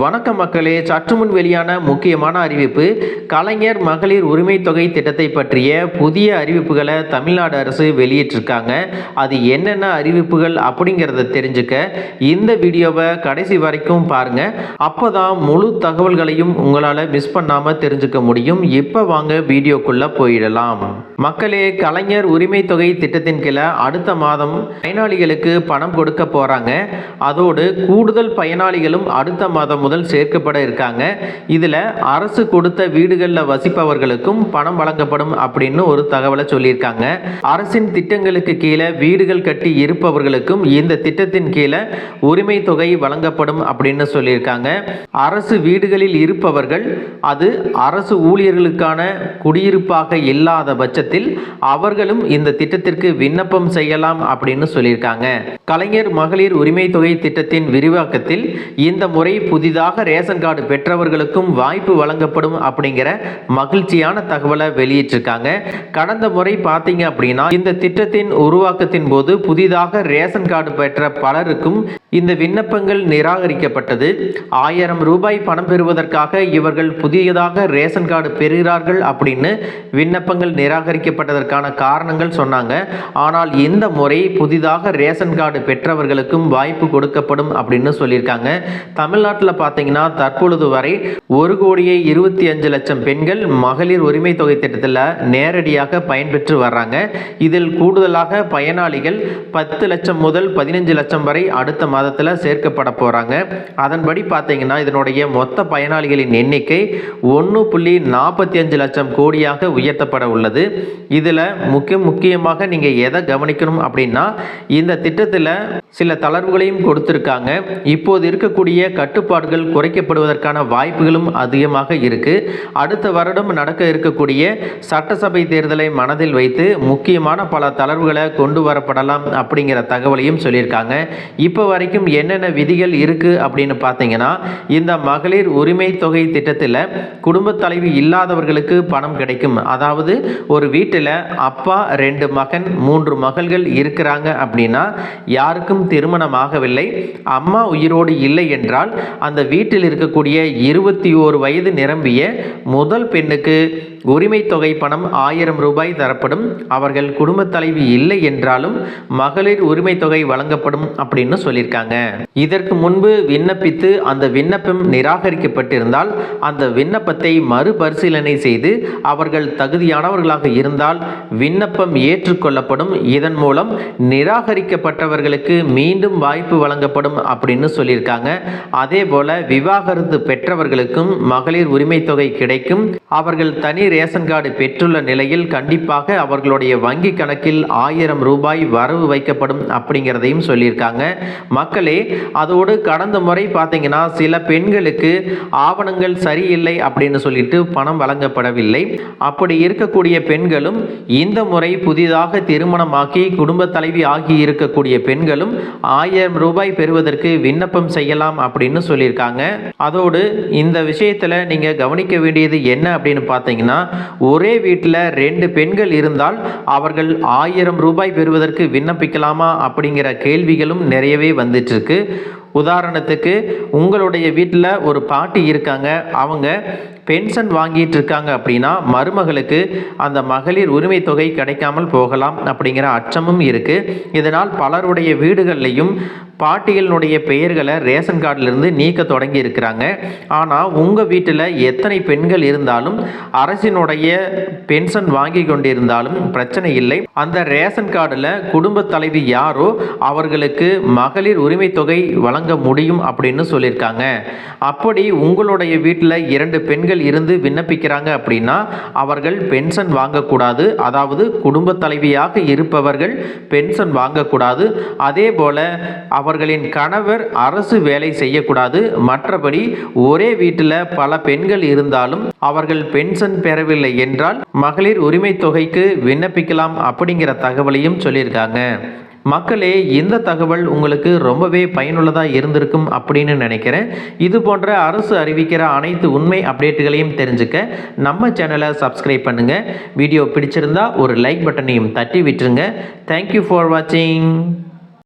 வணக்கம் மக்களே, சற்று முன் வெளியான முக்கியமான அறிவிப்பு. கலைஞர் மகளிர் உரிமை தொகை திட்டத்தை பற்றிய புதிய அறிவிப்புகளை தமிழ்நாடு அரசு வெளியிட்டிருக்காங்க. அது என்னென்ன அறிவிப்புகள் அப்படிங்கிறத தெரிஞ்சுக்க இந்த வீடியோவை கடைசி வரைக்கும் பாருங்க. அப்போதான் முழு தகவல்களையும் உங்களால் மிஸ் பண்ணாமல் தெரிஞ்சுக்க முடியும். இப்போ வாங்க வீடியோக்குள்ள போயிடலாம். மக்களே, கலைஞர் உரிமை தொகை திட்டத்தின் கீழே அடுத்த மாதம் பயனாளிகளுக்கு பணம் கொடுக்க போறாங்க. அதோடு கூடுதல் பயனாளிகளும் அடுத்த மாதம் முதல் சேர்க்கப்பட இருக்காங்க. இதுல அரசு கொடுத்த வீடுகளில் வசிப்பவர்களுக்கும் பணம் வழங்கப்படும் அப்படின்னு ஒரு தகவலை சொல்லியிருக்காங்க. அரசின் திட்டங்களுக்கு கீழே வீடுகள் கட்டி இருப்பவர்களுக்கும் இந்த திட்டத்தின் கீழே உரிமை தொகை வழங்கப்படும் அப்படின்னு சொல்லியிருக்காங்க. அரசு வீடுகளில் இருப்பவர்கள் அது அரசு ஊழியர்களுக்கான குடியிருப்பாக இல்லாத பட்சத்தில் அவர்களும் இந்த திட்டத்திற்கு விண்ணப்பம் செய்யலாம் அப்படின்னு சொல்லியிருக்காங்க. கலைஞர் மகளிர் உரிமை தொகை திட்டத்தின் விரிவாக்கத்தில் இந்த முறை புதிதாக ரேஷன் கார்டு பெற்றவர்களுக்கும் வாய்ப்பு வழங்கப்படும் அப்படிங்கிற மகிழ்ச்சியான தகவலை வெளியிட்டிருக்காங்க. கடந்த முறை பார்த்தீங்க அப்படின்னா இந்த திட்டத்தின் உருவாக்கத்தின் போது புதிதாக ரேஷன் கார்டு பெற்ற பலருக்கும் இந்த விண்ணப்பங்கள் நிராகரிக்கப்பட்டது. 1000 ரூபாய் பணம் பெறுவதற்காக இவர்கள் புதியதாக ரேஷன் கார்டு பெறுகிறார்கள் அப்படின்னு விண்ணப்பங்கள் நிராகரிக்கப்பட்டதற்கான காரணங்கள் சொன்னாங்க. ஆனால் இந்த முறை புதிதாக ரேஷன் கார்டு பெற்றவர்களுக்கும் வாய்ப்பு கொடுக்கப்படும் அப்படின்னு சொல்லியிருக்காங்க. தமிழ்நாட்டில் பார்த்தீங்கன்னா தற்பொழுது வரை 1,25,00,000 பெண்கள் மகளிர் உரிமை தொகை திட்டத்தில் நேரடியாக பயன்பெற்று வர்றாங்க. இதில் கூடுதலாக பயனாளிகள் 10 லட்சம் முதல் 15 லட்சம் வரை அடுத்த மாதத்தில் சேர்க்கப்பட போறாங்க. அதன்படி பார்த்தீங்கன்னா இதனுடைய மொத்த பயனாளிகளின் எண்ணிக்கை 1.45 லட்சம் கோடியாக உயர்த்தப்பட உள்ளது. இதில் முக்கியமாக நீங்க எதை கவனிக்கணும் அப்படின்னா இந்த திட்டத்தில் சில தளர்வுகளையும் கொடுத்திருக்காங்க. இப்போது இருக்கக்கூடிய கட்டுப்பாடுகள் குறைக்கப்படுவதற்கான வாய்ப்புகளும் அதிகமாக இருக்கு. அடுத்த வருடம் நடக்க இருக்கக்கூடிய சட்டசபை தேர்தலை மனதில் வைத்து முக்கியமான பல தளர்வுகளை கொண்டு வரப்படலாம் அப்படிங்கிற தகவலையும் சொல்லியிருக்காங்க. இப்போ வரைக்கும் என்னென்ன விதிகள் இருக்கு அப்படின்னு பார்த்தீங்கன்னா இந்த மகளிர் உரிமை தொகை திட்டத்தில் குடும்ப தலைவி இல்லாதவர்களுக்கு பணம் கிடைக்கும். அதாவது ஒரு வீட்டில் அப்பா 2 மகன் 3 மகள்கள் இருக்கிறாங்க அப்படின்னா யாருக்கும் திருமணம் ஆகவில்லை, அம்மா உயிரோடு இல்லை என்றால் அந்த வீட்டில் இருக்கக்கூடிய 21 வயது நிரம்பிய முதல் பெண்ணுக்கு உரிமை தொகை பணம் 1000 ரூபாய் தரப்படும். அவர்கள் குடும்ப தலைவி இல்லை என்றாலும் மகளிர் உரிமை தொகை வழங்கப்படும் அப்படின்னு சொல்லியிருக்காங்க. இதற்கு முன்பு விண்ணப்பித்து அந்த விண்ணப்பம் நிராகரிக்கப்பட்டிருந்தால் அந்த விண்ணப்பத்தை மறுபரிசீலனை செய்து அவர்கள் தகுதியானவர்களாக இருந்தால் விண்ணப்பம் ஏற்றுக்கொள்ளப்படும். இதன் மூலம் நிராகரிக்கப்பட்டவர்களுக்கு மீண்டும் வாய்ப்பு வழங்கப்படும் அப்படின்னு சொல்லியிருக்காங்க. அதே போல விவாகரத்து பெற்றவர்களுக்கும் மகளிர் உரிமை தொகை கிடைக்கும். அவர்கள் தனி ரேஷன் கார்டு பெற்றுள்ள நிலையில் கண்டிப்பாக அவர்களுடைய வங்கி கணக்கில் 1000 ரூபாய் வரவு வைக்கப்படும் அப்படிங்கிறதையும் சொல்லியிருக்காங்க. மக்களே, அதோடு கடந்த முறை பார்த்தீங்கன்னா சில பெண்களுக்கு ஆவணங்கள் சரியில்லை அப்படின்னு சொல்லிட்டு பணம் வழங்கப்படவில்லை. அப்படி இருக்கக்கூடிய பெண்களும் இந்த முறை புதிதாக திருமணமாக்கி குடும்ப தலைவி ஆகி இருக்கக்கூடிய பெண்களும் 1000 ரூபாய் பெறுவதற்கு விண்ணப்பம் செய்யலாம் அப்படின்னு சொல்லியிருக்காங்க. அதோடு இந்த விஷயத்தில் நீங்க கவனிக்க வேண்டியது என்ன அப்படின்னு பார்த்தீங்கன்னா ஒரே வீட்டில் 2 பெண்கள் இருந்தால் அவர்கள் 1000 ரூபாய் பெறுவதற்கு விண்ணப்பிக்கலாமா அப்படிங்கிற கேள்விகளும் நிறையவே வந்துட்டு இருக்கு. உதாரணத்துக்கு உங்களுடைய வீட்டில் ஒரு பாட்டி இருக்காங்க, அவங்க பென்ஷன் வாங்கிட்டு இருக்காங்க அப்படின்னா மருமகளுக்கு அந்த மகளிர் உரிமை தொகை கிடைக்காமல் போகலாம் அப்படிங்கிற அச்சமும் இருக்கு. இதனால் பலருடைய வீடுகள்லையும் பாட்டிகளினுடைய பெயர்களை ரேஷன் கார்டிலிருந்து நீக்க தொடங்கி இருக்கிறாங்க. ஆனால் உங்கள் வீட்டில் எத்தனை பெண்கள் இருந்தாலும் அரசினுடைய பென்ஷன் வாங்கி கொண்டிருந்தாலும் பிரச்சனை இல்லை. அந்த ரேஷன் கார்டில் குடும்ப தலைவி யாரோ அவர்களுக்கு மகளிர் உரிமை தொகை வழங்க முடியும் அப்படின்னு சொல்லியிருக்காங்க. அப்படி உங்களுடைய வீட்டில் 2 பெண்கள் இருந்து விண்ணப்பிக்கிறாங்க அப்படின்னா அவர்கள் பென்ஷன் வாங்கக்கூடாது. அதாவது குடும்ப தலைவியாக இருப்பவர்கள் பென்ஷன் வாங்கக்கூடாது. அதே போல அவர்களின் கணவர் அரசு வேலை செய்யக்கூடாது. மற்றபடி ஒரே வீட்டில் பல பெண்கள் இருந்தாலும் அவர்கள் பென்ஷன் பெறவில்லை என்றால் மகளிர் உரிமை தொகைக்கு விண்ணப்பிக்கலாம் அப்படிங்கிற தகவலையும் சொல்லியிருக்காங்க. மக்களே, இந்த தகவல் உங்களுக்கு ரொம்பவே பயனுள்ளதாக இருந்திருக்கும் அப்படின்னு நினைக்கிறேன். இது போன்ற அரசு அறிவிக்கிற அனைத்து உண்மை அப்டேட்டுகளையும் தெரிஞ்சுக்க நம்ம சேனலை சப்ஸ்கிரைப் பண்ணுங்கள். வீடியோ பிடிச்சிருந்தா ஒரு லைக் பட்டனையும் தட்டி விட்டுருங்க. தேங்க்யூ ஃபார் வாட்சிங்.